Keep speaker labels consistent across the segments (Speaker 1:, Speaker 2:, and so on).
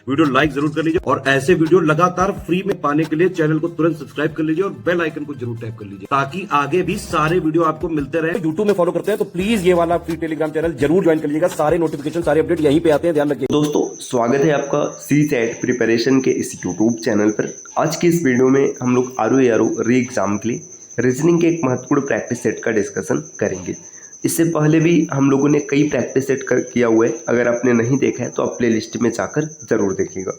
Speaker 1: Video like जरूर कर लीजिए और ऐसे वीडियो लगातार फ्री में पाने के लिए चैनल को तुरंत सब्सक्राइब कर लीजिए और बेल आइकन को जरूर टैप कर लीजिए ताकि आगे भी सारे वीडियो आपको मिलते रहे। यूट्यूब में फॉलो करते हैं तो प्लीज ये वाला फ्री टेलीग्राम चैनल जरूर ज्वाइन कर लीजिएगा। सारे नोटिफिकेशन सारे अपडेट यहीं पे आते हैं, ध्यान रखिए।
Speaker 2: दोस्तों स्वागत है आपका CSAT प्रिपरेशन के इस यूट्यूब चैनल पर। आज की इस वीडियो में हम लोग ROARO री एग्जाम के लिए रीजनिंग के एक महत्वपूर्ण प्रैक्टिस सेट का डिस्कशन करेंगे। इससे पहले भी हम लोगों ने कई प्रैक्टिस सेट किया हुआ है, अगर आपने नहीं देखा है तो आप प्ले लिस्ट में जाकर जरूर देखिएगा।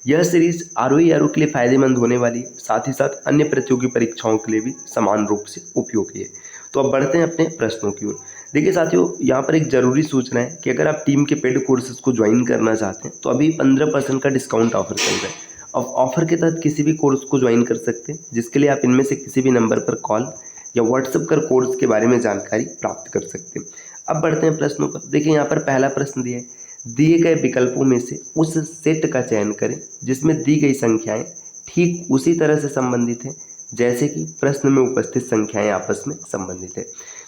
Speaker 2: यह सीरीज ROARO के लिए फायदेमंद होने वाली, साथ ही साथ अन्य प्रतियोगी परीक्षाओं के लिए भी समान रूप से उपयोगी है। तो अब बढ़ते हैं अपने प्रश्नों की ओर। देखिए साथियों, यहाँ पर एक ज़रूरी सूचना है कि अगर आप टीम के पेड कोर्सेज को ज्वाइन करना चाहते हैं तो अभी 15% का डिस्काउंट ऑफर चल रहा है। अब ऑफर के तहत किसी भी कोर्स को ज्वाइन कर सकते हैं, जिसके लिए आप इनमें से किसी भी नंबर पर कॉल या व्हाट्सएप कर कोर्स के बारे में जानकारी प्राप्त कर सकते हैं। अब बढ़ते हैं प्रश्नों पर। देखिए यहाँ पर पहला प्रश्न दिया है, दिए गए विकल्पों में से उस सेट का चयन करें जिसमें दी गई संख्याएं ठीक उसी तरह से संबंधित हैं जैसे कि प्रश्न में उपस्थित संख्याएं आपस में संबंधित है।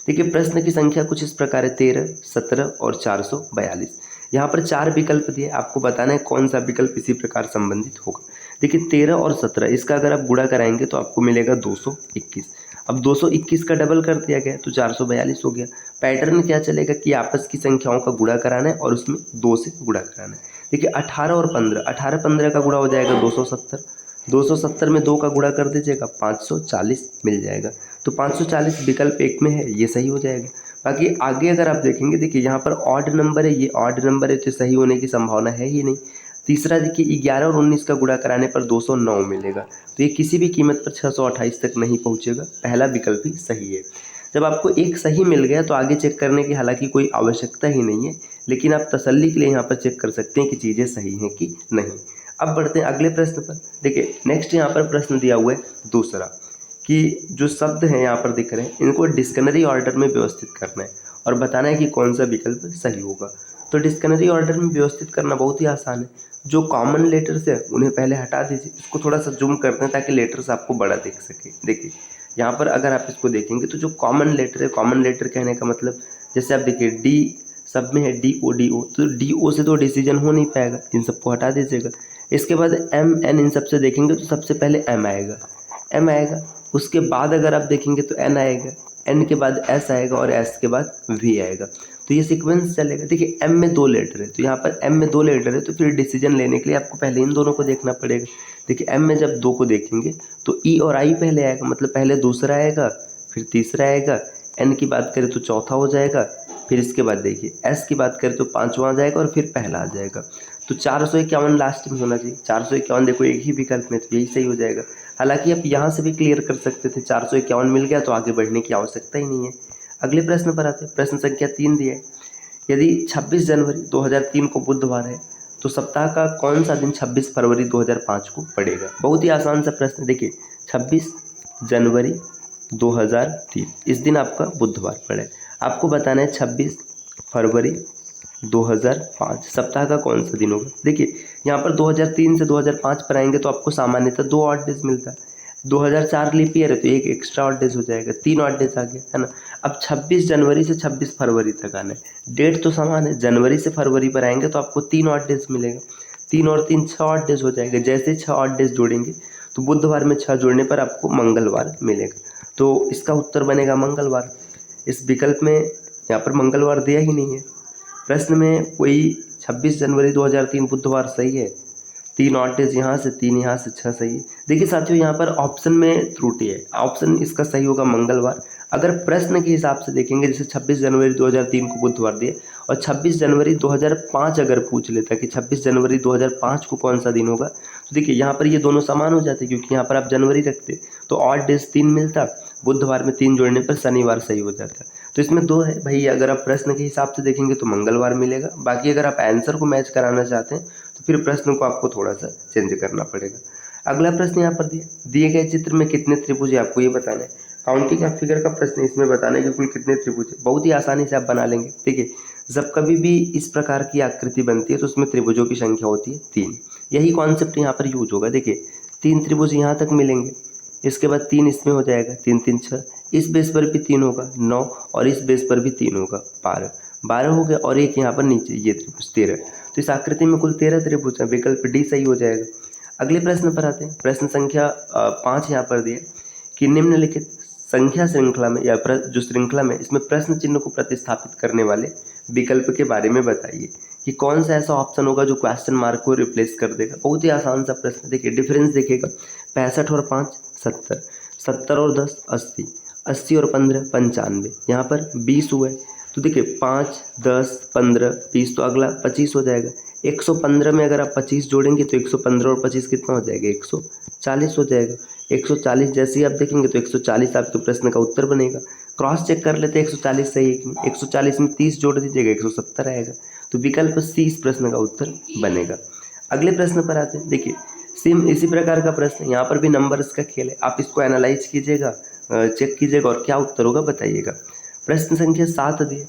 Speaker 2: देखिए प्रश्न की संख्या कुछ इस प्रकार है, 13, 17 और 442। यहाँ पर 4 विकल्प दिए, आपको बताना है कौन सा विकल्प इसी प्रकार संबंधित होगा। देखिए 13 और 17 इसका अगर आप गुणा कराएंगे तो आपको मिलेगा 221। अब 221 का डबल कर दिया गया तो 442 हो गया। पैटर्न क्या चलेगा कि आपस की संख्याओं का गुणा कराना है और उसमें 2 से गुणा कराना है। देखिए 18 और 15, 18-15 का गुणा हो जाएगा 270, 270 में 2 का गुणा कर दीजिएगा 540 मिल जाएगा। तो 540 विकल्प एक में है, ये सही हो जाएगा। बाकी आगे अगर आप देखेंगे, देखिए यहाँ पर ऑड नंबर है, ये ऑड नंबर है तो सही होने की संभावना है ही नहीं। तीसरा देखिए 11 और 19 का गुणा कराने पर 209 मिलेगा, तो ये किसी भी कीमत पर 628 तक नहीं पहुँचेगा। पहला विकल्प ही सही है। जब आपको एक सही मिल गया तो आगे चेक करने की हालांकि कोई आवश्यकता ही नहीं है, लेकिन आप तसल्ली के लिए यहाँ पर चेक कर सकते हैं कि चीज़ें सही हैं कि नहीं। अब बढ़ते हैं अगले प्रश्न पर। देखिए नेक्स्ट यहाँ पर प्रश्न दिया हुआ है दूसरा, कि जो शब्द हैं यहाँ पर दिख रहे हैं इनको डिक्शनरी ऑर्डर में व्यवस्थित करना है और बताना है कि कौन सा विकल्प सही होगा। तो डिक्शनरी ऑर्डर में व्यवस्थित करना बहुत ही आसान है। जो कॉमन लेटर्स है उन्हें पहले हटा दीजिए। इसको थोड़ा सा जूम करते हैं ताकि लेटर्स आपको बड़ा दिख सके। देखिए यहाँ पर अगर आप इसको देखेंगे तो जो कॉमन लेटर है, कॉमन लेटर कहने का मतलब जैसे आप देखिए डी सब में है, DODO, तो DO से तो डिसीजन हो नहीं पाएगा, इन सबको हटा दीजिएगा। इसके बाद MN, इन सबसे देखेंगे तो सबसे पहले M आएगा। उसके बाद अगर आप देखेंगे तो N आएगा, N के बाद S आएगा और S के बाद V आएगा। तो ये सीक्वेंस चलेगा। देखिए M में 2 लेटर है, तो यहाँ पर M में 2 लेटर है तो फिर डिसीजन लेने के लिए आपको पहले इन दोनों को देखना पड़ेगा। देखिए M में जब 2 को देखेंगे तो E और I पहले आएगा, मतलब पहले दूसरा आएगा फिर तीसरा आएगा। N की बात करें तो चौथा हो जाएगा, फिर इसके बाद देखिए S की बात करें तो 5वां आ जाएगा और फिर पहला आ जाएगा। तो 451 लास्ट में होना चाहिए। 451 देखो एक ही विकल्प में, तो यही सही हो जाएगा। हालांकि आप यहाँ से भी क्लियर कर सकते थे, 451 मिल गया तो आगे बढ़ने की आवश्यकता ही नहीं है। अगले प्रश्न पर आते हैं। प्रश्न संख्या 3 दिया है, यदि 26 जनवरी 2003 को बुधवार है तो सप्ताह का कौन सा दिन 26 फरवरी 2005 को पड़ेगा। बहुत ही आसान सा प्रश्न। देखिए 26 जनवरी 2003 इस दिन आपका बुधवार पड़े, आपको बताना है 26 फरवरी 2005 सप्ताह का कौन सा दिन होगा। देखिए यहाँ पर 2003 से 2005 पर आएंगे तो आपको सामान्यतः 2 ऑड डेज मिलता है। 2004 लीप ईयर है तो एक एक्स्ट्रा ऑड डेज हो जाएगा, 3 ऑड डेज आ गया है ना। अब 26 जनवरी से 26 फरवरी तक आना है, डेट तो समान है। जनवरी से फरवरी पर आएंगे तो आपको 3 ऑड डेज मिलेगा, 3 और 3 6 ऑड डेज हो जाएगा। जैसे 6 ऑड डेज जोड़ेंगे तो बुधवार में 6 जोड़ने पर आपको मंगलवार मिलेगा, तो इसका उत्तर बनेगा मंगलवार। इस विकल्प में यहाँ पर मंगलवार दिया ही नहीं है प्रश्न में। कोई 26 जनवरी 2003 बुधवार सही है, 3 ऑड डेज यहाँ से, 3 यहाँ से, 6 सही है। देखिए साथियों यहाँ पर ऑप्शन में त्रुटि है, ऑप्शन इसका सही होगा मंगलवार। अगर प्रश्न के हिसाब से देखेंगे, जैसे 26 जनवरी 2003 को बुधवार दिए और 26 जनवरी 2005 अगर पूछ लेता कि 26 जनवरी 2005 को कौन सा दिन होगा, तो देखिए यहाँ पर ये दोनों समान हो जाते, क्योंकि यहाँ पर आप जनवरी रखते तो ऑड डेज 3 मिलता, बुधवार में 3 जोड़ने पर शनिवार सही हो जाता। तो इसमें 2 है भाई। अगर आप प्रश्न के हिसाब से देखेंगे तो मंगलवार मिलेगा। बाकी अगर आप आंसर को मैच कराना चाहते हैं तो फिर प्रश्न को आपको थोड़ा सा चेंज करना पड़ेगा। अगला प्रश्न यहाँ पर दिए गए चित्र में कितने त्रिभुज है, आपको ये बताना है। काउंटिंग ऑफ फिगर का प्रश्न, इसमें बताना है कि कुल कितने त्रिभुज है। बहुत ही आसानी से आप बना लेंगे। देखिए जब कभी भी इस प्रकार की आकृति बनती है तो उसमें त्रिभुजों की संख्या होती है 3। यही कॉन्सेप्ट यहाँ पर यूज होगा। देखिए 3 त्रिभुज यहाँ तक मिलेंगे, इसके बाद 3 इसमें हो जाएगा, 3 3 6, इस बेस पर भी 3 होगा 9 और इस बेस पर भी 3 होगा 12। 12 हो गया और एक यहाँ पर नीचे ये त्रिभुज 13। तो इस आकृति में कुल 13 त्रिभुज हैं, विकल्प डी सही हो जाएगा। अगले प्रश्न पर आते हैं। प्रश्न संख्या 5 यहाँ पर दिए कि निम्नलिखित संख्या श्रृंखला में या जो श्रृंखला में इसमें प्रश्न चिन्ह को प्रतिस्थापित करने वाले विकल्प के बारे में बताइए कि कौन सा ऐसा ऑप्शन होगा जो क्वेश्चन मार्क को रिप्लेस कर देगा। बहुत ही आसान सा प्रश्न। देखिए डिफरेंस देखिएगा, 65 और 5 70, 70 और 10 80, 80 और 15 95, यहाँ पर 20 हुआ है। तो देखिए 5 10 15 20, तो अगला 25 हो जाएगा। 115 में अगर आप 25 जोड़ेंगे तो 115 और 25 कितना हो जाएगा, 140 हो जाएगा। 140 जैसे ही आप देखेंगे तो 140 आपके प्रश्न का उत्तर बनेगा। क्रॉस चेक कर लेते हैं 140 सही है कि नहीं। 140 में 30 जोड़ दीजिएगा 170 आएगा। तो विकल्प सी इस प्रश्न का उत्तर बनेगा। अगले प्रश्न पर आते हैं। देखिए सेम इसी प्रकार का प्रश्न, यहाँ पर भी नंबर्स का खेल है। आप इसको एनालाइज कीजिएगा, चेक कीजिएगा और क्या उत्तर होगा बताइएगा। प्रश्न संख्या 7 दिए,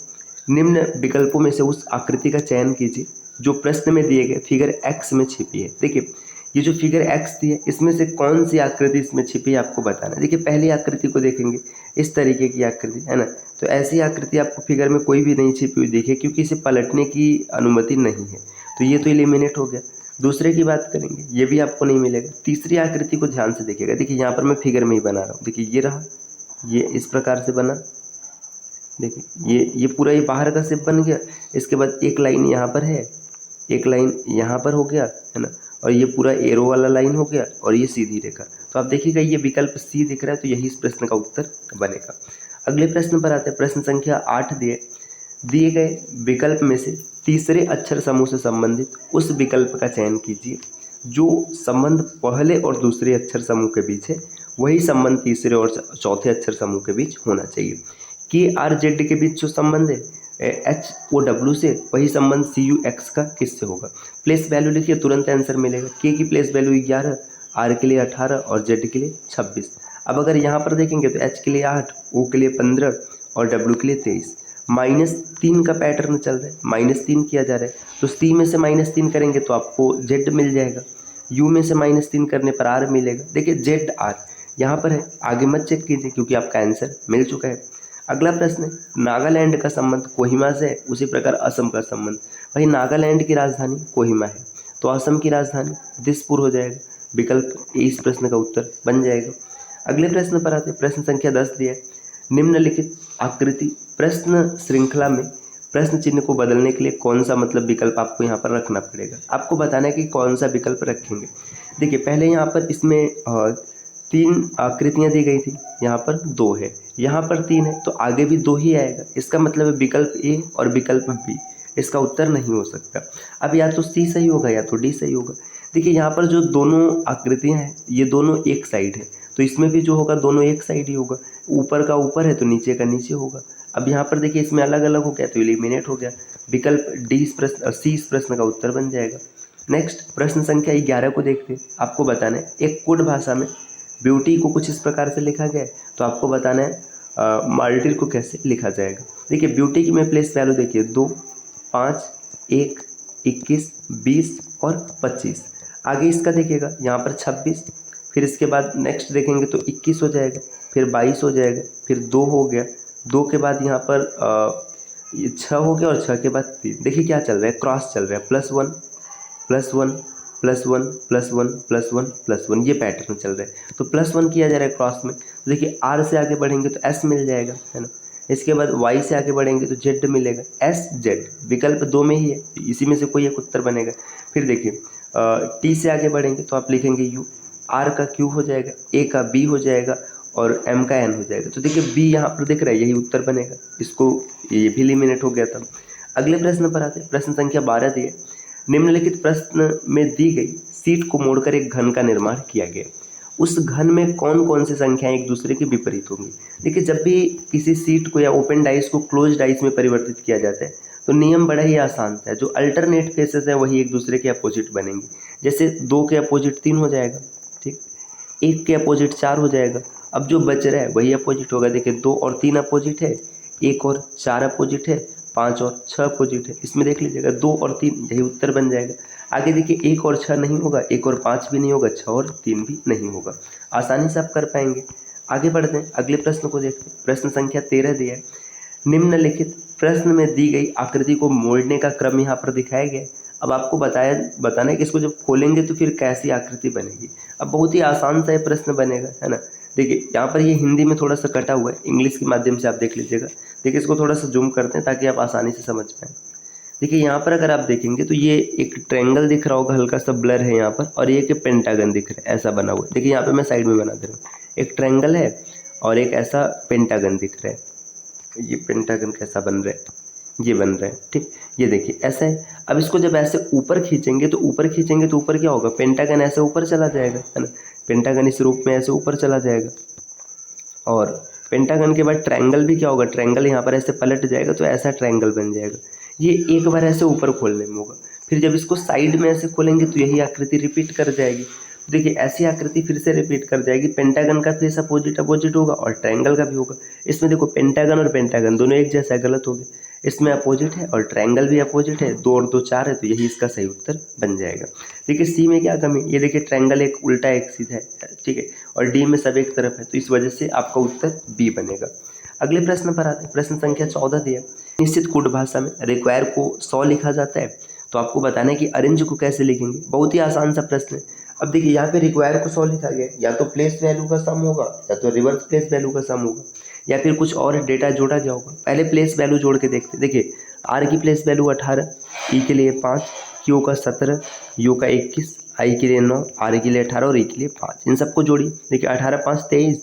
Speaker 2: निम्न विकल्पों में से उस आकृति का चयन कीजिए जो प्रश्न में दिए गए फिगर एक्स में छिपी है। देखिए ये जो फिगर एक्स दी है इसमें से कौन सी आकृति इसमें छिपी है आपको बताना है। देखिए पहली आकृति को देखेंगे, इस तरीके की आकृति है ना, तो ऐसी आकृति आपको फिगर में कोई भी नहीं छिपी हुई देखिए, क्योंकि इसे पलटने की अनुमति नहीं है, तो ये तो एलिमिनेट हो गया। दूसरे की बात करेंगे, ये भी आपको नहीं मिलेगा। तीसरी आकृति को ध्यान से देखिएगा। देखिए यहाँ पर मैं फिगर में ही बना रहा हूँ। देखिए ये रहा, ये इस प्रकार से बना। देखिए ये पूरा ये बाहर का शेप बन गया। इसके बाद एक लाइन यहाँ पर है, एक लाइन यहाँ पर हो गया है ना, और ये पूरा एरो वाला लाइन हो गया और ये सीधी रेखा। तो आप देखिएगा ये विकल्प सी दिख रहा है, तो यही इस प्रश्न का उत्तर बनेगा। अगले प्रश्न पर आते हैं। प्रश्न संख्या 8 दिए गए विकल्प में से तीसरे अक्षर समूह से संबंधित उस विकल्प का चयन कीजिए जो संबंध पहले और दूसरे अक्षर समूह के बीच है, वही संबंध तीसरे और चौथे अक्षर समूह के बीच होना चाहिए। के आर जेड के बीच जो संबंध है एच ओ डब्ल्यू से, वही संबंध सी यू एक्स का किससे होगा। प्लेस वैल्यू लिखिए, तुरंत आंसर मिलेगा। के की प्लेस वैल्यू 11, आर के लिए 18 और जेड के लिए 26। अब अगर यहाँ पर देखेंगे तो एच के लिए 8, ओ के लिए 15 और डब्ल्यू के लिए 23। -3 का पैटर्न चल रहा है, -3 किया जा रहा है, तो सी में से -3 करेंगे तो आपको जेड मिल जाएगा। यू में से -3 करने पर आर मिलेगा। देखिए जेड आर यहाँ पर है, आगे मत चेक कीजिए क्योंकि आपका आंसर मिल चुका है। अगला प्रश्न है, नागालैंड का संबंध कोहिमा से है, उसी प्रकार असम का संबंध। भाई नागालैंड की राजधानी कोहिमा है, तो असम की राजधानी दिसपुर हो जाएगा। विकल्प ए इस प्रश्न का उत्तर बन जाएगा। अगले प्रश्न पर आते हैं। प्रश्न संख्या 10 दिया है, निम्नलिखित आकृति प्रश्न श्रृंखला में प्रश्न चिन्ह को बदलने के लिए कौन सा विकल्प आपको यहाँ पर रखना पड़ेगा। आपको बताना है कि कौन सा विकल्प रखेंगे। देखिए पहले यहाँ पर इसमें 3 आकृतियाँ दी गई थी, यहाँ पर 2 है, यहाँ पर 3 है, तो आगे भी 2 ही आएगा। इसका मतलब है विकल्प ए और विकल्प बी इसका उत्तर नहीं हो सकता। अब या तो सी सही होगा या तो डी सही होगा। देखिए यहाँ पर जो दोनों आकृतियाँ हैं ये दोनों एक साइड है, तो इसमें भी जो होगा दोनों एक साइड ही होगा। ऊपर का ऊपर है तो नीचे का नीचे होगा। अब यहाँ पर देखिए इसमें अलग अलग हो गया तो एलिमिनेट हो गया। विकल्प डी इस प्रश्न सी इस प्रश्न का उत्तर बन जाएगा। नेक्स्ट प्रश्न संख्या 11 को देखते हैं। आपको बताना है एक कोड भाषा में ब्यूटी को कुछ इस प्रकार से लिखा गया है, तो आपको बताना है मार्टिर को कैसे लिखा जाएगा। देखिए ब्यूटी की मैं प्लेस वैल्यू देखिए 2, 5, 1, 21, 20 और 25। आगे इसका देखिएगा यहाँ पर 26, फिर इसके बाद नेक्स्ट देखेंगे तो 21 हो जाएगा, फिर 22 हो जाएगा, फिर 2 हो गया, 2 के बाद यहाँ पर 6 हो गया और 6 के बाद 3। देखिए क्या चल रहा है, क्रॉस चल रहा है, +1 +1 +1 +1 +1 +1, ये पैटर्न चल रहा है। तो +1 किया जा रहा है क्रॉस में। तो देखिए आर से आगे बढ़ेंगे तो एस मिल जाएगा, है ना। इसके बाद वाई से आगे बढ़ेंगे तो जेड मिलेगा, एस जेड विकल्प 2 में ही है, इसी में से कोई एक उत्तर बनेगा। फिर देखिए टी से आगे बढ़ेंगे तो आप लिखेंगे यू, आर का क्यू हो जाएगा, ए का बी हो जाएगा और एम का एन हो जाएगा। तो देखिए बी यहाँ पर दिख रहा है, यही उत्तर बनेगा। इसको ये भी एलिमिनेट हो गया था। अगले प्रश्न पर आते हैं। प्रश्न संख्या 12 दिए, निम्नलिखित प्रश्न में दी गई सीट को मोड़कर एक घन का निर्माण किया गया, उस घन में कौन कौन सी संख्याएं एक दूसरे के विपरीत होंगी। देखिए जब भी किसी सीट को या ओपन डाइस को क्लोज डाइस में परिवर्तित किया जाता है तो नियम बड़ा ही आसान है। जो अल्टरनेट फेसेस है वही एक दूसरे के अपोजिट बनेंगे। जैसे 2 के अपोजिट 3 हो जाएगा, ठीक, 1 के अपोजिट 4 हो जाएगा। अब जो बच रहा है वही अपोजिट होगा। देखिए 2 और 3 अपोजिट है, 1 और 4 अपोजिट है, 5 और 6 अपोजिट है। इसमें देख लीजिएगा 2 और 3 यही उत्तर बन जाएगा। आगे देखिए 1 और 6 नहीं होगा, 1 और 5 भी नहीं होगा, 6 और 3 भी नहीं होगा। आसानी से आप कर पाएंगे। आगे बढ़ते हैं, अगले प्रश्न को देखते हैं। प्रश्न संख्या 13 दिया है, निम्नलिखित प्रश्न में दी गई आकृति को मोड़ने का क्रम यहाँ पर दिखाया गया है। अब आपको बताना है कि इसको जब खोलेंगे तो फिर कैसी आकृति बनेगी। अब बहुत ही आसान सा ये प्रश्न बनेगा, है ना। देखिए यहाँ पर ये हिंदी में थोड़ा सा कटा हुआ है, इंग्लिश के माध्यम से आप देख लीजिएगा। देखिए इसको थोड़ा सा जूम करते हैं ताकि आप आसानी से समझ पाएँ। देखिए यहाँ पर अगर आप देखेंगे तो ये एक ट्रायंगल दिख रहा होगा, हल्का सा ब्लर है यहाँ पर, और ये एक पेंटागन दिख रहा है, ऐसा बना हुआ है। देखिए यहाँ पे मैं साइड में बना दे रहा हूँ, एक ट्रायंगल है और एक ऐसा पेंटागन दिख रहा है। ये पेंटागन कैसा बन रहा है, ये बन रहा है, ठीक। ये देखिए ऐसा है। अब इसको जब ऐसे ऊपर खींचेंगे तो ऊपर क्या होगा, पेंटागन ऐसे ऊपर चला जाएगा, है ना। पेंटागन इस रूप में ऐसे ऊपर चला जाएगा, और पेंटागन के बाद ट्रायंगल भी क्या होगा, ट्रायंगल यहाँ पर ऐसे पलट जाएगा तो ऐसा ट्रायंगल बन जाएगा। ये एक बार ऐसे ऊपर खोलने में होगा, फिर जब इसको साइड में ऐसे खोलेंगे तो यही आकृति रिपीट कर जाएगी। देखिए ऐसी आकृति फिर से रिपीट कर जाएगी। पेंटागन का फेस अपोजिट अपोजिट होगा और ट्रायंगल का भी होगा। इसमें देखो पेंटागन और पेंटागन दोनों एक जैसा, गलत हो गया। इसमें अपोजिट है और ट्रायंगल भी अपोजिट है, 2 और 2 4 है, तो यही इसका सही उत्तर बन जाएगा। देखिए सी में क्या कमी, ये देखिए ट्रायंगल एक उल्टा एक सीधा है, ठीक है, और डी में सब एक तरफ है, तो इस वजह से आपका उत्तर बी बनेगा। अगले प्रश्न पर आते हैं। प्रश्न संख्या 14 दिया, निश्चित कोड भाषा में रिक्वायर को 100 लिखा जाता है, तो आपको बताना है कि अरेंज को कैसे लिखेंगे। बहुत ही आसान सा प्रश्न है। अब देखिए यहाँ पे रिक्वायर को 100 लिखा गया है, या तो प्लेस वैल्यू का सम होगा, या तो रिवर्स प्लेस वैल्यू का सम होगा, या फिर कुछ और डेटा जोड़ा गया होगा। पहले प्लेस वैल्यू जोड़ के देखते हैं। देखिए आर की प्लेस वैल्यू 18, ई के लिए 5, क्यू का 17, यू का 21, आई के लिए 9, आर के लिए 18 और ई के लिए 5। इन सबको जोड़िए। देखिए 18 5 23,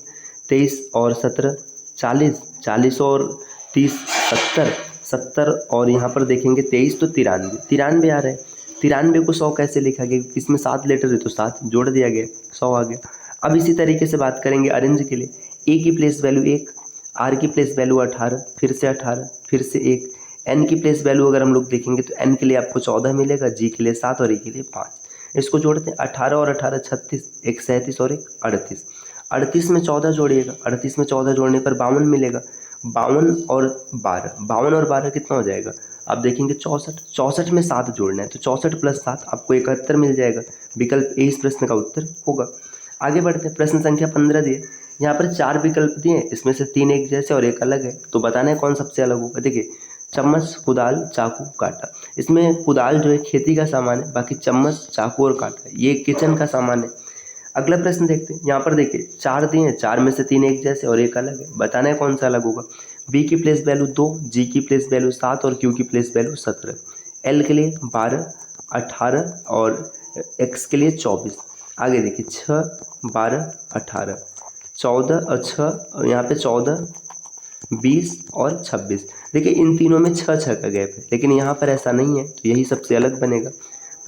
Speaker 2: 23 और 17 40, 40 और 30 70, 70 और यहाँ पर देखेंगे 23 तो 93, 93 आ रहा है। 93 को 100 कैसे लिखा गया, इसमें 7 लेटर है तो 7 जोड़ दिया गया, 100 आ गया। अब इसी तरीके से बात करेंगे अरेंज के लिए। ए की प्लेस वैल्यू 1, आर की प्लेस वैल्यू 18, फिर से 18, फिर से 1, एन की प्लेस वैल्यू अगर हम लोग देखेंगे तो एन के लिए आपको 14 मिलेगा, जी के लिए 7 और ई के लिए 5। इसको जोड़ते हैं। 18 और 18 36, एक 37 और एक 38। 38 में 14 जोड़िएगा, 38 में 14 जोड़ने पर 52 मिलेगा। 52 और 12, 52 और 12 कितना हो जाएगा, आप देखेंगे 64। 64 में 7 जोड़ना है तो 64 प्लस 7 आपको 71 मिल जाएगा। विकल्प ए इस प्रश्न का उत्तर होगा। आगे बढ़ते हैं। प्रश्न संख्या 15 दिए, यहाँ पर 4 विकल्प दिए, इसमें से 3 एक जैसे और एक अलग है, तो बताना है कौन सबसे अलग होगा। देखिए चम्मच, कुदाल, चाकू, कांटा। इसमें कुदाल जो है खेती का सामान है, बाकी चम्मच, चाकू और कांटा ये किचन का सामान है। अगला प्रश्न देखते हैं। यहाँ पर देखिए 4 दिए हैं, 4 में से 3 एक जैसे और एक अलग है, बताना है कौन सा अलग होगा। बी की प्लेस वैल्यू 2, जी की प्लेस वैल्यू 7 और क्यू की प्लेस वैल्यू 17, एल के लिए 12, 18 और एक्स के लिए 24। आगे देखिए 6, 12, 18, 14 और 6, यहाँ पे 14, 20 और 26। देखिए इन तीनों में 6 का गैप है, लेकिन यहाँ पर ऐसा नहीं है, तो यही सबसे अलग बनेगा।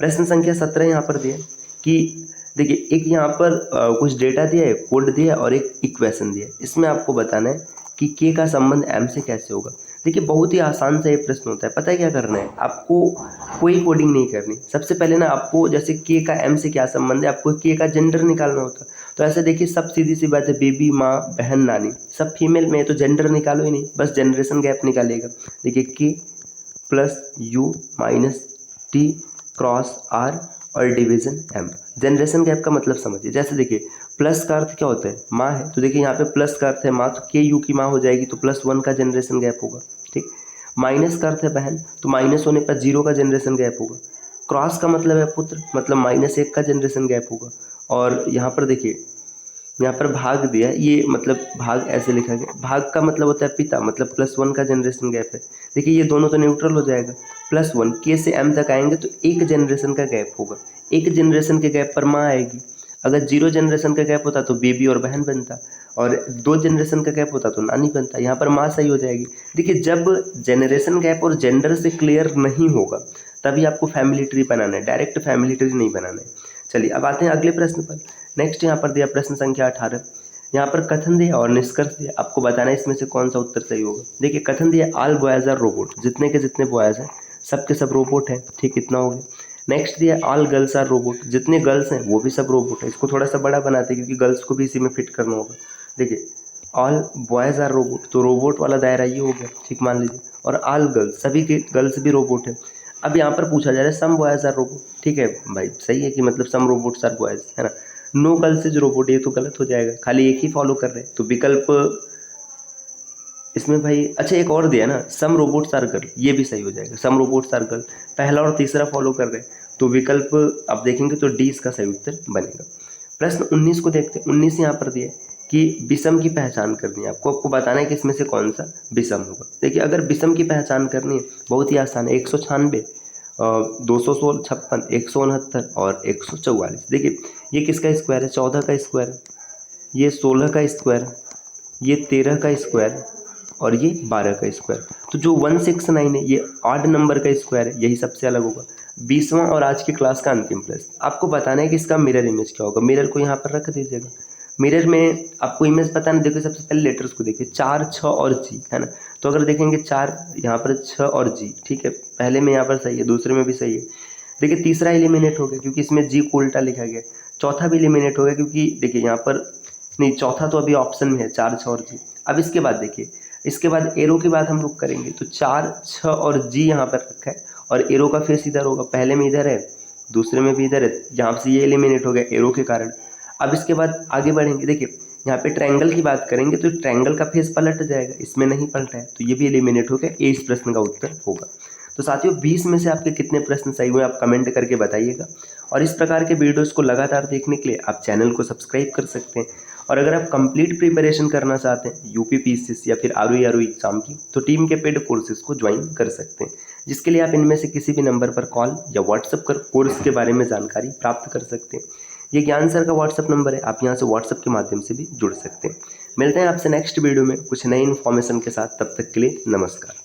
Speaker 2: प्रश्न संख्या 17 यहाँ पर दिया कि देखिए एक यहाँ पर कुछ डेटा दिया है, कोड दिया है और एक इक्वेशन दिया है। इसमें आपको बताना है कि के का संबंध एम से कैसे होगा। देखिए बहुत ही आसान सा ये प्रश्न होता है। पता है क्या करना है आपको, कोई कोडिंग नहीं करनी। सबसे पहले ना आपको जैसे के का एम से क्या संबंध है, आपको के का जेंडर निकालना होता है। तो ऐसे देखिए सब सीधी सी बात है, बेबी, माँ, बहन, नानी, सब फीमेल में है, तो जेंडर निकालो ही नहीं, बस जनरेशन गैप निकालिएगा। देखिए के plus U minus T cross R और डिवीजन एम। जनरेशन गैप का मतलब समझिए। जैसे देखिए प्लस का अर्थ क्या होता है, माँ है, तो देखिए यहाँ पे प्लस का अर्थ है माँ, तो के यू की माँ हो जाएगी, तो +1 का जनरेशन गैप होगा, ठीक। माइनस का अर्थ है बहन, तो माइनस होने पर 0 का जनरेशन गैप होगा। क्रॉस का मतलब है पुत्र, मतलब -1 का जनरेशन गैप होगा। और यहाँ पर देखिए यहाँ पर भाग दिया है, ये मतलब भाग ऐसे लिखा गया, भाग का मतलब होता है पिता, मतलब +1 का जनरेशन गैप है। देखिए ये दोनों तो न्यूट्रल हो जाएगा। +1 के से एम तक आएंगे तो एक जनरेशन का गैप होगा, एक जनरेशन के गैप पर माँ आएगी। अगर 0 जनरेशन का गैप होता तो बेबी और बहन बनता, और 2 जनरेशन का गैप होता तो नानी बनता। यहाँ पर माँ सही हो जाएगी। देखिए जब जनरेशन गैप और जेंडर से क्लियर नहीं होगा तभी आपको फैमिली ट्री बनाना है, डायरेक्ट फैमिली ट्री नहीं बनाना है। चलिए अब आते हैं अगले प्रश्न पर। नेक्स्ट यहाँ पर दिया प्रश्न संख्या 18। यहाँ पर कथन दिया और निष्कर्ष दिया, आपको बताना है इसमें से कौन सा उत्तर सही होगा। देखिए कथन दिया ऑल बॉयज आर रोबोट, जितने के जितने बॉयज हैं सब के सब रोबोट हैं, ठीक, इतना हो गया। नेक्स्ट दिया ऑल गर्ल्स आर रोबोट, जितने गर्ल्स हैं वो भी सब रोबोट है। इसको थोड़ा सा बड़ा बनाते हैं क्योंकि गर्ल्स को भी इसी में फिट करना होगा। देखिए ऑल बॉयज आर रोबोट, तो रोबोट वाला दायरा ये हो गया, ठीक, मान लीजिए। और ऑल गर्ल्स, सभी के गर्ल्स भी रोबोट है। अब यहाँ पर पूछा जा रहा है सम बॉयज आर रोबोट, ठीक है भाई, सही है कि मतलब सम रोबोट्स आर बॉयज, है ना। नो गर्ल्स इज रोबोट, ये तो गलत हो जाएगा, खाली एक ही फॉलो कर रहे हैं, तो विकल्प इसमें भाई अच्छा एक और दिया ना, सम रोबोट्स आर गर्ल, ये भी सही हो जाएगा। सम रोबोट्स आर गर्ल पहला और तीसरा फॉलो कर रहे हैं, तो विकल्प आप देखेंगे तो डी इसका सही उत्तर बनेगा। प्रश्न 19 को देखते हैं। 19 यहाँ पर दिया है कि विषम की पहचान करनी है आपको, आपको बताना है कि इसमें से कौन सा विषम होगा। देखिए अगर विषम की पहचान करनी है बहुत ही आसान है, 196, 256, 169 और 144। देखिए ये किसका स्क्वायर है, 14 का स्क्वायर, ये 16 का स्क्वायर, ये 13 का स्क्वायर और ये 12 का स्क्वायर। तो जो 169 है ये ऑड नंबर का स्क्वायर है, यही सबसे अलग होगा। 20वां और आज की क्लास का अंतिम प्रश्न, आपको बताना है कि इसका मिरर इमेज क्या होगा। मिरर को यहाँ पर रख दीजिएगा। मिरर में आपको इमेज पता नहीं, देखो सबसे पहले लेटर्स को देखिए, 4, 6 और जी है ना। तो अगर देखेंगे 4 यहाँ पर, 6 और जी, ठीक है, पहले में यहाँ पर सही है, दूसरे में भी सही है। देखिए तीसरा एलिमिनेट हो गया क्योंकि इसमें जी को उल्टा लिखा गया। चौथा भी एलिमिनेट हो गया क्योंकि देखिए यहाँ पर नहीं, चौथा तो अभी ऑप्शन में है, 4, 6 और जी। अब इसके बाद देखिए, इसके बाद एरो की बात हम लोग करेंगे तो 4, 6 और जी यहाँ पर रखा है और एरो का फेस इधर होगा, पहले में इधर है, दूसरे में भी इधर है, यहाँ से ये एलिमिनेट हो गया एरो के कारण। अब इसके बाद आगे बढ़ेंगे, देखिए यहाँ पे ट्रायंगल की बात करेंगे तो ट्रायंगल का फेस पलट जाएगा, इसमें नहीं पलटा है तो ये भी एलिमिनेट हो गया, ए इस प्रश्न का उत्तर होगा। तो साथियों 20 में से आपके कितने प्रश्न सही हुए आप कमेंट करके बताइएगा। और इस प्रकार के वीडियोस को लगातार देखने के लिए आप चैनल को सब्सक्राइब कर सकते हैं। और अगर आप कंप्लीट प्रिपरेशन करना चाहते हैं यूपी पीसीएस या फिर आरओ एग्जाम की, तो टीम के पेड कोर्सेज को ज्वाइन कर सकते हैं, जिसके लिए आप इनमें से किसी भी नंबर पर कॉल या व्हाट्सएप कर कोर्स के बारे में जानकारी प्राप्त कर सकते हैं। ये ज्ञान सर का व्हाट्सएप नंबर है, आप यहाँ से व्हाट्सएप के माध्यम से भी जुड़ सकते हैं। मिलते हैं आपसे नेक्स्ट वीडियो में कुछ नई इन्फॉर्मेशन के साथ, तब तक के लिए नमस्कार।